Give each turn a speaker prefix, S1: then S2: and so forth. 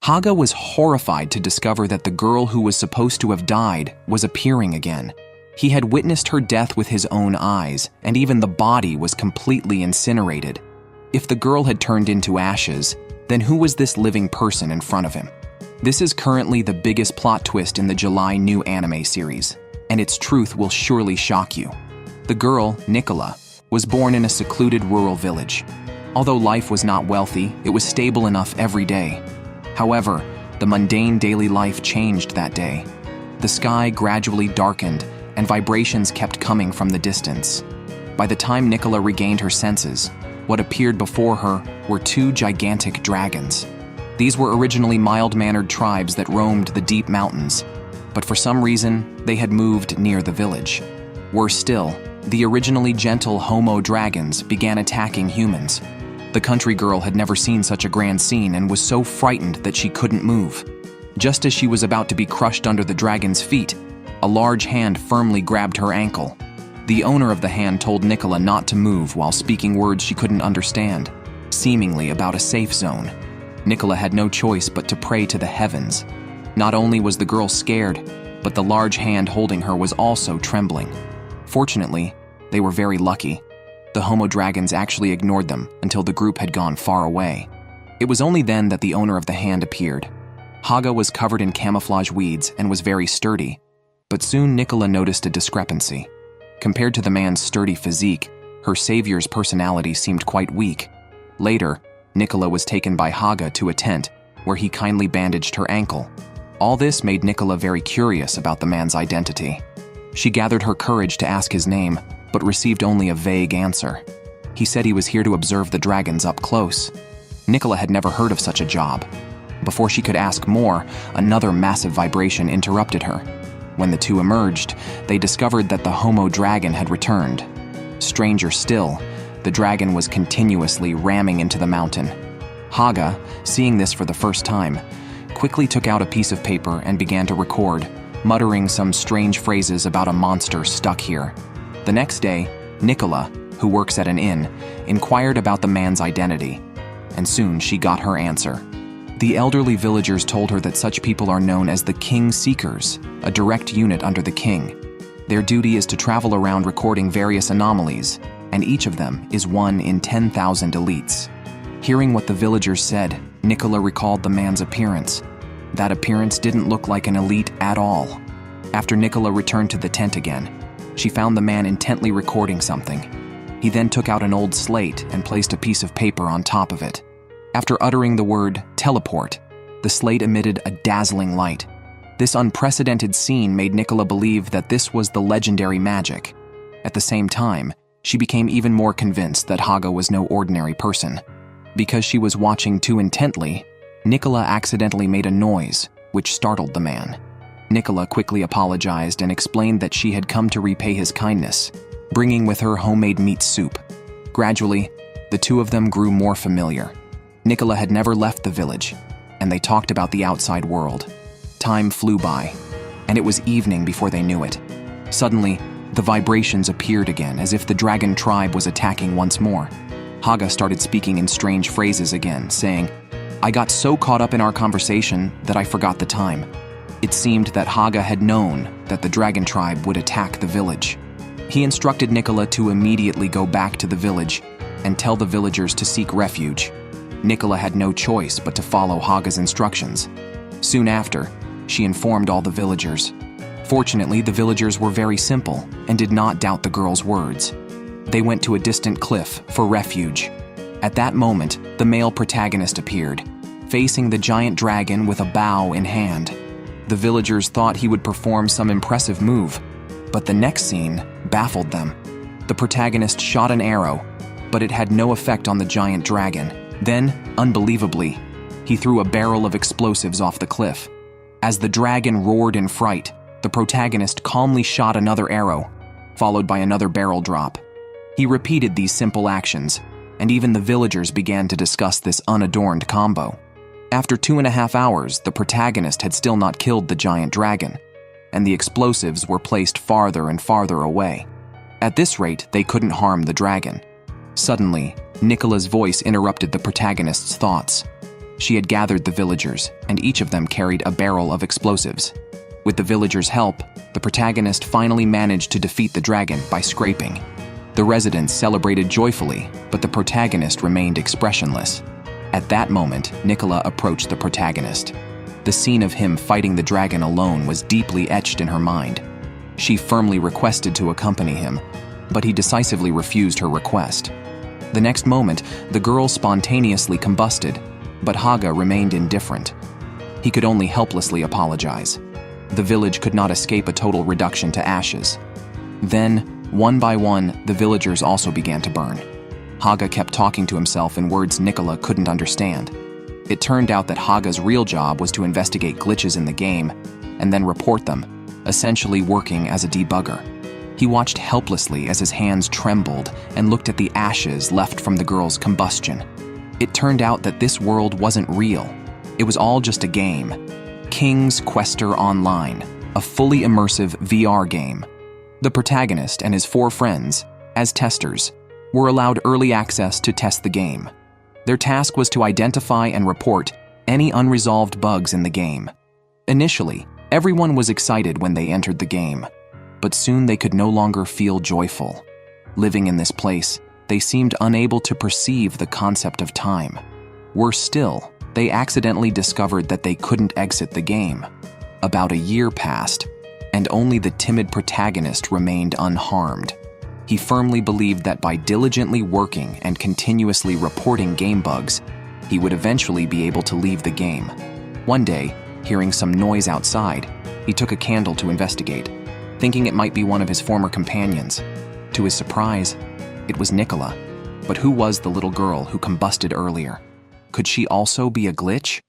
S1: Haga was horrified to discover that the girl who was supposed to have died was appearing again. He had witnessed her death with his own eyes, and even the body was completely incinerated. If the girl had turned into ashes, then who was this living person in front of him? This is currently the biggest plot twist in the July new anime series, and its truth will surely shock you. The girl, Nicola, was born in a secluded rural village. Although life was not wealthy, it was stable enough every day. However, the mundane daily life changed that day. The sky gradually darkened, and vibrations kept coming from the distance. By the time Nicola regained her senses, what appeared before her were two gigantic dragons. These were originally mild-mannered tribes that roamed the deep mountains, but for some reason, they had moved near the village. Worse still, the originally gentle Homo dragons began attacking humans. The country girl had never seen such a grand scene and was so frightened that she couldn't move. Just as she was about to be crushed under the dragon's feet, a large hand firmly grabbed her ankle. The owner of the hand told Nicola not to move while speaking words she couldn't understand, seemingly about a safe zone. Nicola had no choice but to pray to the heavens. Not only was the girl scared, but the large hand holding her was also trembling. Fortunately, they were very lucky. The Homo dragons actually ignored them until the group had gone far away. It was only then that the owner of the hand appeared. Haga was covered in camouflage weeds and was very sturdy, but soon Nicola noticed a discrepancy. Compared to the man's sturdy physique, her savior's personality seemed quite weak. Later, Nicola was taken by Haga to a tent where he kindly bandaged her ankle. All this made Nicola very curious about the man's identity. She gathered her courage to ask his name, but received only a vague answer. He said he was here to observe the dragons up close. Nicola had never heard of such a job. Before she could ask more, another massive vibration interrupted her. When the two emerged, they discovered that the Homo dragon had returned. Stranger still, the dragon was continuously ramming into the mountain. Haga, seeing this for the first time, quickly took out a piece of paper and began to record, muttering some strange phrases about a monster stuck here. The next day, Nicola, who works at an inn, inquired about the man's identity, and soon she got her answer. The elderly villagers told her that such people are known as the King Seekers, a direct unit under the king. Their duty is to travel around recording various anomalies, and each of them is one in 10,000 elites. Hearing what the villagers said, Nicola recalled the man's appearance. That appearance didn't look like an elite at all. After Nicola returned to the tent again, she found the man intently recording something. He then took out an old slate and placed a piece of paper on top of it. After uttering the word teleport, the slate emitted a dazzling light. This unprecedented scene made Nicola believe that this was the legendary magic. At the same time, she became even more convinced that Haga was no ordinary person. Because she was watching too intently, Nicola accidentally made a noise, which startled the man. Nicola quickly apologized and explained that she had come to repay his kindness, bringing with her homemade meat soup. Gradually, the two of them grew more familiar. Nicola had never left the village, and they talked about the outside world. Time flew by, and it was evening before they knew it. Suddenly, the vibrations appeared again, as if the dragon tribe was attacking once more. Haga started speaking in strange phrases again, saying, "I got so caught up in our conversation that I forgot the time." It seemed that Haga had known that the dragon tribe would attack the village. He instructed Nicola to immediately go back to the village and tell the villagers to seek refuge. Nicola had no choice but to follow Haga's instructions. Soon after, she informed all the villagers. Fortunately, the villagers were very simple and did not doubt the girl's words. They went to a distant cliff for refuge. At that moment, the male protagonist appeared, facing the giant dragon with a bow in hand. The villagers thought he would perform some impressive move, but the next scene baffled them. The protagonist shot an arrow, but it had no effect on the giant dragon. Then, unbelievably, he threw a barrel of explosives off the cliff. As the dragon roared in fright, the protagonist calmly shot another arrow, followed by another barrel drop. He repeated these simple actions, and even the villagers began to discuss this unadorned combo. After 2.5 hours, the protagonist had still not killed the giant dragon, and the explosives were placed farther and farther away. At this rate, they couldn't harm the dragon. Suddenly, Nicola's voice interrupted the protagonist's thoughts. She had gathered the villagers, and each of them carried a barrel of explosives. With the villagers' help, the protagonist finally managed to defeat the dragon by scraping. The residents celebrated joyfully, but the protagonist remained expressionless. At that moment, Nicola approached the protagonist. The scene of him fighting the dragon alone was deeply etched in her mind. She firmly requested to accompany him, but he decisively refused her request. The next moment, the girl spontaneously combusted, but Haga remained indifferent. He could only helplessly apologize. The village could not escape a total reduction to ashes. Then, one by one, the villagers also began to burn. Haga kept talking to himself in words Nicola couldn't understand. It turned out that Haga's real job was to investigate glitches in the game and then report them, essentially working as a debugger. He watched helplessly as his hands trembled and looked at the ashes left from the girl's combustion. It turned out that this world wasn't real. It was all just a game. King's Quester Online, a fully immersive VR game. The protagonist and his 4 friends, as testers, were allowed early access to test the game. Their task was to identify and report any unresolved bugs in the game. Initially, everyone was excited when they entered the game, but soon they could no longer feel joyful. Living in this place, they seemed unable to perceive the concept of time. Worse still, they accidentally discovered that they couldn't exit the game. About a year passed, and only the timid protagonist remained unharmed. He firmly believed that by diligently working and continuously reporting game bugs, he would eventually be able to leave the game. One day, hearing some noise outside, he took a candle to investigate, thinking it might be one of his former companions. To his surprise, it was Nicola. But who was the little girl who combusted earlier? Could she also be a glitch?